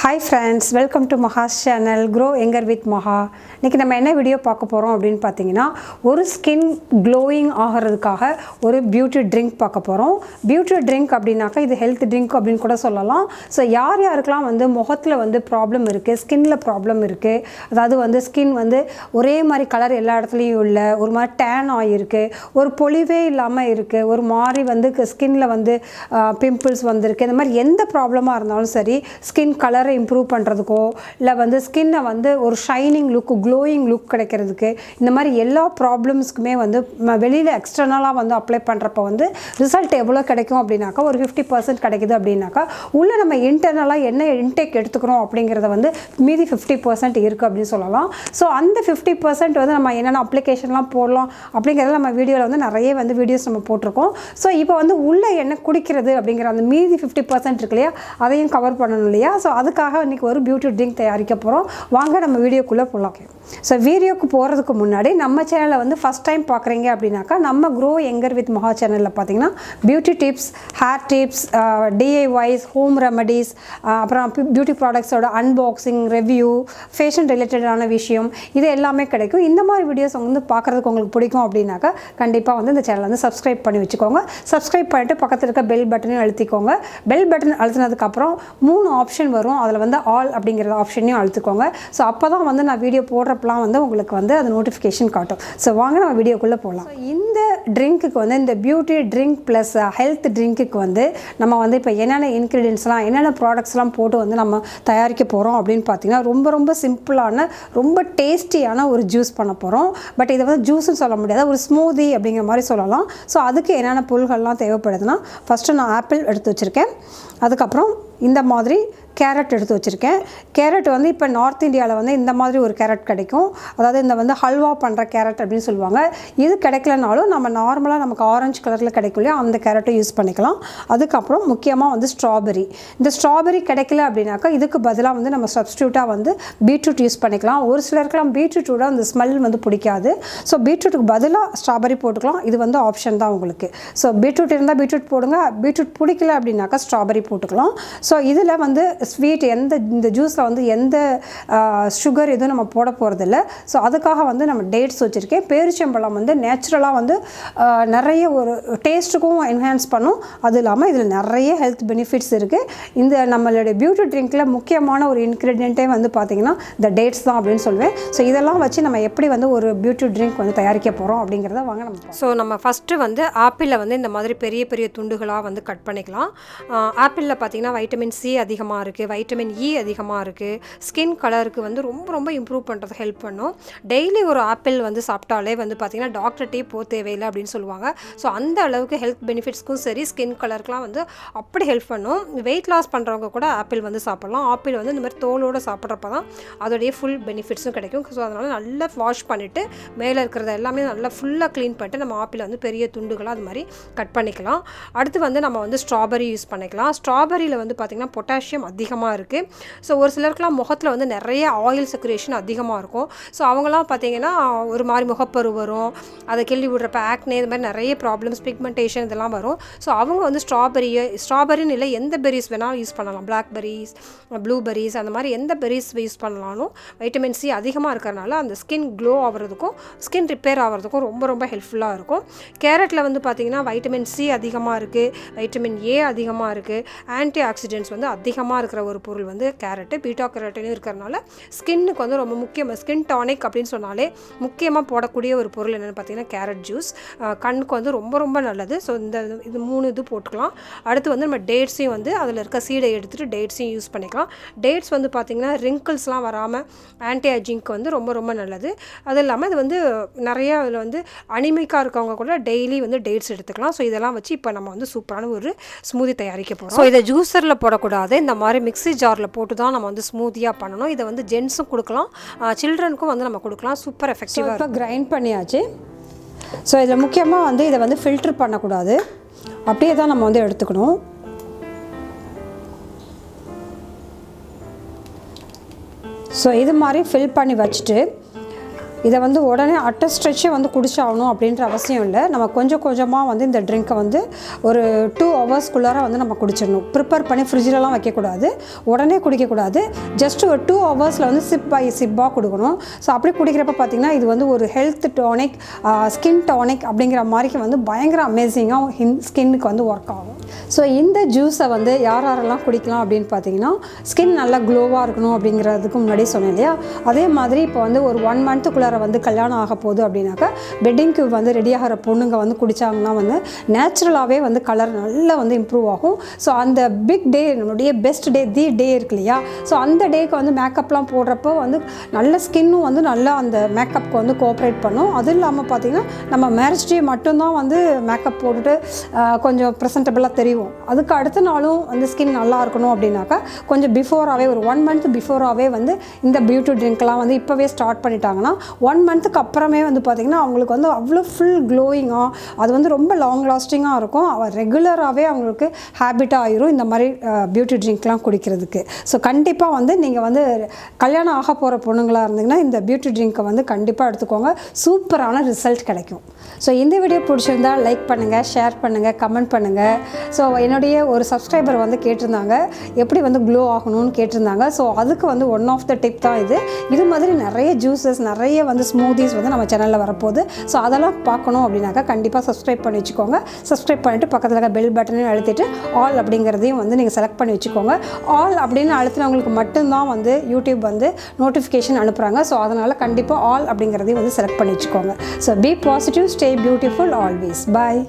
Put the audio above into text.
Hi friends, welcome to MAHA's channel Grow Younger with MAHA. இன்னைக்கு நம்ம என்ன video பார்க்க போறோம் அப்படினு பாத்தீங்கன்னா ஒரு ஸ்கின் க்ளோயிங் ஆகிறதுக்காக ஒரு பியூட்டி ட்ரிங்க் பார்க்க போறோம். பியூட்டி ட்ரிங்க் அப்படினாக்க இது ஹெல்த் ட்ரிங்க் அப்படினு கூட சொல்லலாம். சோ யாருக்கெல்லாம் வந்து முகத்துல வந்து ப்ராப்ளம் இருக்கு, ஸ்கின்ல ப்ராப்ளம் இருக்கு. அதாவது வந்து ஸ்கின் வந்து ஒரே மாதிரி கலர் எல்லா இடத்துலயும் இல்ல, ஒரு மாதிரி டேன் ஆயிருக்கு, ஒரு பொலிவே இல்லாம இருக்கு, ஒரு மாதிரி வந்து ஸ்கின்ல வந்து பிம்பிள்ஸ் வந்திருக்கு. இந்த மாதிரி எந்த ப்ராப்ளமா இருந்தாலும் சரி, ஸ்கின் கலரை இம்ப்ரூவ் பண்ணுறதுக்கோ இல்லை வந்து ஸ்கின்னை வந்து ஒரு ஷைனிங் லுக் க்ளோயிங் லுக் கிடைக்கிறதுக்கு இந்த மாதிரி எல்லா ப்ராப்ளம்ஸ்க்குமே வந்து வெளியில் எக்ஸ்டர்னலாக வந்து அப்ளை பண்ணுறப்போ வந்து ரிசல்ட் எவ்வளோ கிடைக்கும் அப்படின்னாக்கா ஒரு 50% கிடைக்குது அப்படின்னாக்கா உள்ளே நம்ம இன்டர்னலாக என்ன இன்டேக் எடுத்துக்கிறோம் அப்படிங்கிறத வந்து மீதி 50% இருக்குது அப்படின்னு சொல்லலாம். ஸோ அந்த 50% வந்து நம்ம என்னென்ன அப்ளிகேஷன்லாம் போடலாம் அப்படிங்கிறத நம்ம வீடியோவில் வந்து நிறைய வந்து வீடியோஸ் நம்ம போட்டிருக்கோம். ஸோ இப்போ வந்து உள்ளே என்ன குடிக்கிறது அப்படிங்கிற அந்த மீதி 50% இருக்கு இல்லையா, அதையும் கவர் பண்ணணும் இல்லையா. ஸோ அதுக்காக இன்றைக்கி ஒரு பியூட்டி ட்ரிங்க் தயாரிக்க போகிறோம். வாங்க நம்ம வீடியோக்குள்ளே போகலாம். ஸோ வீடியோக்கு போகிறதுக்கு முன்னாடி நம்ம சேனலை வந்து ஃபஸ்ட் டைம் பார்க்குறீங்க அப்படின்னாக்கா நம்ம க்ரோ யங்கர் வித் மஹா சேனலில் பார்த்தீங்கன்னா beauty tips, hair tips, DIYs, home remedies, அப்புறம் பியூட்டி ப்ராடக்ட்ஸோட அன்பாக்சிங், ரிவ்யூ, ஃபேஷன் ரிலேட்டடான விஷயம் இது எல்லாமே கிடைக்கும். இந்த மாதிரி வீடியோஸ் வந்து பார்க்குறதுக்கு உங்களுக்கு பிடிக்கும் அப்படின்னாக்கா கண்டிப்பாக வந்து இந்த சேனலை வந்து சப்ஸ்கிரைப் பண்ணி வச்சுக்கோங்க. சப்ஸ்கிரைப் பண்ணிவிட்டு பக்கத்தில் இருக்க பெல் பட்டனையும் அழுத்திக்கோங்க. பெல் பட்டன் அழுத்தினதுக்கப்புறம் 3 ஆப்ஷன் வரும். அதில் வந்து ஆல் அப்படிங்கிற ஆப்ஷனையும் அழுத்திக்கோங்க. ஸோ அப்போ தான் வந்து நான் வீடியோ போடுறப்பெல்லாம் வந்து உங்களுக்கு வந்து அது நோட்டிஃபிகேஷன் காட்டும். ஸோ வாங்க நம்ம வீடியோக்குள்ளே போகலாம். இந்த ட்ரிங்க்குக்கு வந்து இந்த பியூட்டி ட்ரிங்க் ப்ளஸ் ஹெல்த் ட்ரிங்க்குக்கு வந்து நம்ம வந்து இப்போ என்னென்ன இன்க்ரீடியன்ஸ்லாம் என்னென்ன ப்ராடக்ட்ஸ்லாம் போட்டு வந்து நம்ம தயாரிக்க போகிறோம் அப்படின்னு பார்த்தீங்கன்னா ரொம்ப சிம்பிளான ரொம்ப டேஸ்டியான ஒரு ஜூஸ் பண்ண போகிறோம். பட் இதை வந்து ஜூஸ்ன்னு சொல்ல முடியாது, ஒரு ஸ்மூதி அப்படிங்கிற மாதிரி சொல்லலாம். ஸோ அதுக்கு என்னென்ன பொருள்கள்லாம் தேவைப்படுதுன்னா ஃபஸ்ட்டு நான் ஆப்பிள் எடுத்து வச்சுருக்கேன். அதுக்கப்புறம் இந்த மாதிரி கேரட் எடுத்து வச்சுருக்கேன். கேரட் வந்து இப்போ நார்த் இந்தியாவில் வந்து இந்த மாதிரி ஒரு கேரட் கிடைக்கும். அதாவது இந்த வந்து ஹல்வா பண்ணுற கேரட் அப்படின்னு சொல்லுவாங்க. இது கிடைக்கலனாலும் நம்ம நார்மலாக நமக்கு ஆரஞ்சு கலரில் கிடைக்கும் இல்லையா, அந்த கேரட்டும் யூஸ் பண்ணிக்கலாம். அதுக்கப்புறம் முக்கியமாக வந்து ஸ்ட்ராபெரி. இந்த ஸ்ட்ராபெரி கிடைக்கல அப்படின்னாக்கா இதுக்கு பதிலாக வந்து நம்ம சப்ஸ்டியூட்டாக வந்து பீட்ரூட் யூஸ் பண்ணிக்கலாம். ஒரு சிலருக்குலாம் பீட்ரூட்டோட அந்த ஸ்மெல் வந்து பிடிக்காது. ஸோ பீட்ரூட்டுக்கு பதிலாக ஸ்ட்ராபெரி போட்டுக்கலாம். இது வந்து ஆப்ஷன் தான் உங்களுக்கு. ஸோ பீட்ரூட் இருந்தால் பீட்ரூட் போடுங்க, பீட்ரூட் பிடிக்கல அப்படின்னாக்கா ஸ்ட்ராபெரி போட்டுக்கலாம். ஸோ இதில் வந்து ஸ்வீட் இந்த ஜூஸில் வந்து எந்த சுகர் எதுவும் நம்ம போட போகிறதில்ல. ஸோ அதுக்காக வந்து நம்ம டேட்ஸ் வச்சுருக்கேன். பேரிச்சம்பழம் வந்து நேச்சுரலாக வந்து நிறைய ஒரு டேஸ்ட்டுக்கும் என்ஹான்ஸ் பண்ணும். அது இல்லாமல் இதில் நிறைய ஹெல்த் பெனிஃபிட்ஸ் இருக்குது. இந்த நம்மளுடைய பியூட்டி ட்ரிங்க்கில் முக்கியமான ஒரு இன்க்ரீடியண்ட்டே வந்து பார்த்திங்கன்னா இந்த டேட்ஸ் தான் அப்படின்னு சொல்லுவேன். ஸோ இதெல்லாம் வச்சு நம்ம எப்படி வந்து ஒரு பியூட்டி ட்ரிங்க் வந்து தயாரிக்க போகிறோம் அப்படிங்கிறத வாங்க நம்ம. ஸோ நம்ம ஃபஸ்ட்டு வந்து ஆப்பிளில் வந்து இந்த மாதிரி பெரிய துண்டுகளாக வந்து கட் பண்ணிக்கலாம். ஆப்பிளில் பார்த்திங்கன்னா வைட்டமின் சி அதிகமாக இருக்குது, வைட்டமின் இ அதிகமாக இருக்குது. ஸ்கின் கலருக்கு வந்து ரொம்ப இம்ப்ரூவ் பண்ணுறது ஹெல்ப் பண்ணும். டெய்லி ஒரு ஆப்பிள் வந்து சாப்பிட்டாலே வந்து பார்த்திங்கன்னா டாக்டர்கிட்டே போக தேவையில்லை அப்படின்னு சொல்லுவாங்க. ஸோ அந்த அளவுக்கு ஹெல்த் பெனிஃபிட்ஸ்க்கும் சரி, ஸ்கின் கலருக்குலாம் வந்து அப்படி ஹெல்ப் பண்ணும். வெயிட் லாஸ் பண்ணுறவங்க கூட ஆப்பிள் வந்து சாப்பிட்லாம். ஆப்பிள் வந்து இந்த மாதிரி தோலோடு சாப்பிட்றப்ப தான் அதோடைய ஃபுல் பெனிஃபிட்ஸும் கிடைக்கும். ஸோ அதனால் நல்லா வாஷ் பண்ணிவிட்டு மேலே இருக்கிறத எல்லாமே நல்லா ஃபுல்லாக க்ளீன் பண்ணிட்டு நம்ம ஆப்பிள் வந்து பெரிய துண்டுகளாக அது மாதிரி கட் பண்ணிக்கலாம். அடுத்து வந்து நம்ம வந்து ஸ்ட்ராபெரி யூஸ் பண்ணிக்கலாம். ஸ்ட்ராபெரியில் வந்து பார்த்திங்கன்னா பொட்டாசியம் அதிகமாக இருக்குது. ஸோ ஒரு சிலருக்குலாம் முகத்தில் வந்து நிறைய ஆயில் செக்ரேஷன் அதிகமாக இருக்கும். ஸோ அவங்களாம் பார்த்திங்கன்னா ஒரு மாதிரி முகப்பரு வரும், அதை கிள்ளி விடுறப்ப ஆக்னே இது மாதிரி நிறைய ப்ராப்ளம்ஸ், பிக்மெண்டேஷன் இதெல்லாம் வரும். ஸோ அவங்க வந்து ஸ்ட்ராபெரின்னு இல்லை எந்த பெரிஸ் வேணாலும் யூஸ் பண்ணலாம். பிளாக்பெரிஸ், ப்ளூபெரிஸ் அந்த மாதிரி எந்த பெரிஸ் யூஸ் பண்ணலாலும் வைட்டமின் சி அதிகமாக இருக்கிறனால அந்த ஸ்கின் க்ளோ ஆகிறதுக்கும் ஸ்கின் ரிப்பேர் ஆகிறதுக்கும் ரொம்ப ஹெல்ப்ஃபுல்லாக இருக்கும். கேரட்டில் வந்து பார்த்திங்கன்னா வைட்டமின் சி அதிகமாக இருக்குது, வைட்டமின் ஏ அதிகமாக இருக்குது, ஆன்டிஆக்சிடென்ட்ஸ் வந்து அதிகமாக இருக்கிற ஒரு பொருள் வந்து கேரட்டு. பீட்டா கேரட்டினும் இருக்கிறனால ஸ்கின்னுக்கு வந்து ரொம்ப முக்கியமாக ஸ்கின் டானிக் அப்படின்னு சொன்னாலே முக்கியமாக போடக்கூடிய ஒரு பொருள் என்னென்னு பார்த்தீங்கன்னா கேரட் ஜூஸ். கண்ணுக்கு வந்து ரொம்ப நல்லது. ஸோ இது 3 இது போட்டுக்கலாம். அடுத்து வந்து நம்ம டேட்ஸையும் வந்து அதில் இருக்க சீடை எடுத்துகிட்டு டேட்ஸையும் யூஸ் பண்ணிக்கலாம். டேட்ஸ் வந்து பார்த்திங்கன்னா ரிங்கிள்ஸ்லாம் வராமல் ஆன்டி ஏஜிங்க்கு வந்து ரொம்ப நல்லது. அது இல்லாமல் இது வந்து நிறைய இதில் வந்து அனிமிக்காக இருக்கவங்க கூட டெய்லி வந்து டேட்ஸ் எடுத்துக்கலாம். ஸோ இதெல்லாம் வச்சு இப்போ நம்ம வந்து சூப்பரான ஒரு ஸ்மூதி தயாரிக்க போகிறோம். ஸோ இதை ஜூஸரில் போடக்கூடாது, இந்த மாதிரி மிக்ஸி ஜாரில் போட்டு தான் நம்ம வந்து ஸ்மூத்தியாக பண்ணணும். இதை வந்து ஜென்ஸும் கொடுக்கலாம், சில்ட்ரனுக்கும் வந்து நம்ம கொடுக்கலாம். சூப்பர் எஃபெக்டிவாக. இப்போ கிரைண்ட் பண்ணியாச்சு. ஸோ இதில் முக்கியமாக வந்து இதை வந்து ஃபில்ட்ரு பண்ணக்கூடாது, அப்படியே தான் நம்ம வந்து எடுத்துக்கணும். ஸோ இது மாதிரி ஃபில் பண்ணி வச்சுட்டு இதை வந்து உடனே அட்ட ஸ்ட்ரெச்சே வந்து குடிச்சாகணும் அப்படின்ற அவசியம் இல்லை. நம்ம கொஞ்சம் கொஞ்சமாக வந்து இந்த ட்ரிங்க்கை வந்து ஒரு 2 ஹவர்ஸ்க்குள்ளார வந்து நம்ம குடிச்சிடணும். ப்ரிப்பேர் பண்ணி ஃப்ரிட்ஜிலலாம் வைக்கக்கூடாது, உடனே குடிக்கக்கூடாது. ஜஸ்ட் ஒரு 2 ஹவர்ஸில் வந்து சிப் பை சிப்பாக கொடுக்கணும். ஸோ அப்படி குடிக்கிறப்ப பார்த்திங்கன்னா இது வந்து ஒரு ஹெல்த் டானிக், ஸ்கின் டானிக் அப்படிங்கிற மாதிரிக்கு வந்து பயங்கர அமேசிங்காக ஸ்கின்னுக்கு வந்து ஒர்க் ஆகும். ஸோ இந்த ஜூஸை வந்து யாரெல்லாம் குடிக்கலாம் அப்படின்னு பார்த்தீங்கன்னா, ஸ்கின் நல்லா க்ளோவாக இருக்கணும் அப்படிங்கிறதுக்கு முன்னாடி சொன்னேன் இல்லையா, அதே மாதிரி இப்போ வந்து ஒரு 1 மந்த்துக்குள்ளார வந்து கல்யாணம் ஆக போகுது அப்படின்னாக்கா வெட்டிங்க்கு வந்து ரெடி ஆகிற பொண்ணுங்க வந்து குடித்தாங்கன்னா வந்து நேச்சுரலாகவே வந்து கலர் நல்லா வந்து இம்ப்ரூவ் ஆகும். ஸோ அந்த பிக் டே, நம்மளுடைய பெஸ்ட் டே, தி டே இருக்கு இல்லையா, ஸோ அந்த டேக்கு வந்து மேக்கப்லாம் போடுறப்போ வந்து நல்ல ஸ்கின்னும் வந்து நல்லா அந்த மேக்கப்புக்கு வந்து கோஆப்ரேட் பண்ணும். அதுவும் இல்லாமல் பார்த்திங்கன்னா நம்ம மேரேஜ் டே மட்டும்தான் வந்து மேக்கப் போட்டுட்டு கொஞ்சம் ப்ரெசன்டபுளாக தெரியும். அதுக்கு அடுத்த நாளும் வந்து ஸ்கின் நல்லா இருக்கணும் அப்படின்னாக்கா கொஞ்சம் பிஃபோராகவே ஒரு 1 மந்த் பிஃபோராகவே வந்து இந்த பியூட்டி ட்ரிங்க்லாம் வந்து இப்போவே ஸ்டார்ட் பண்ணிட்டாங்கன்னா 1 மந்த்துக்கு அப்புறமே வந்து பார்த்திங்கன்னா அவங்களுக்கு வந்து அவ்வளோ ஃபுல் க்ளோயிங்காக, அது வந்து ரொம்ப லாங் லாஸ்டிங்காக இருக்கும். ரெகுலராகவே அவங்களுக்கு ஹேபிட்டாக ஆயிரும் இந்த மாதிரி பியூட்டி ட்ரிங்க்லாம் குடிக்கிறதுக்கு. ஸோ கண்டிப்பாக வந்து நீங்கள் வந்து கல்யாணம் ஆக போகிற பொண்ணுங்களாக இருந்தீங்கன்னா இந்த பியூட்டி ட்ரிங்க்கை வந்து கண்டிப்பாக எடுத்துக்கோங்க, சூப்பரான ரிசல்ட் கிடைக்கும். ஸோ இந்த வீடியோ பிடிச்சிருந்தால் லைக் பண்ணுங்கள், ஷேர் பண்ணுங்கள், கமெண்ட் பண்ணுங்கள். ஸோ என்னுடைய ஒரு சப்ஸ்கிரைபர் வந்து கேட்டிருந்தாங்க எப்படி வந்து க்ளோ ஆகணும்னு கேட்டிருந்தாங்க. ஸோ அதுக்கு வந்து ஒன் ஆஃப் த டிப் தான் இது மாதிரி நிறைய ஜூஸஸ், நிறைய வந்து ஸ்மூதிஸ் வந்து நம்ம சேனலில் வரப்போகுது. ஸோ அதெல்லாம் பார்க்கணும் அப்படின்னாக்கா கண்டிப்பாக சப்ஸ்கிரைப் பண்ணி வச்சுக்கோங்க. சப்ஸ்கிரைப் பண்ணிவிட்டு பக்கத்தில் இருக்க பெல் பட்டனையும் அழுத்திட்டு ஆல் அப்படிங்கிறதையும் வந்து நீங்கள் செலக்ட் பண்ணி வச்சுக்கோங்க. ஆல் அப்படின்னு அழுத்தினவங்களுக்கு மட்டும்தான் வந்து யூடியூப் வந்து நோட்டிஃபிகேஷன் அனுப்புகிறாங்க. ஸோ அதனால் கண்டிப்பாக ஆல் அப்படிங்கிறதையும் வந்து செலக்ட் பண்ணி வச்சுக்கோங்க. So be positive, stay beautiful always. Bye.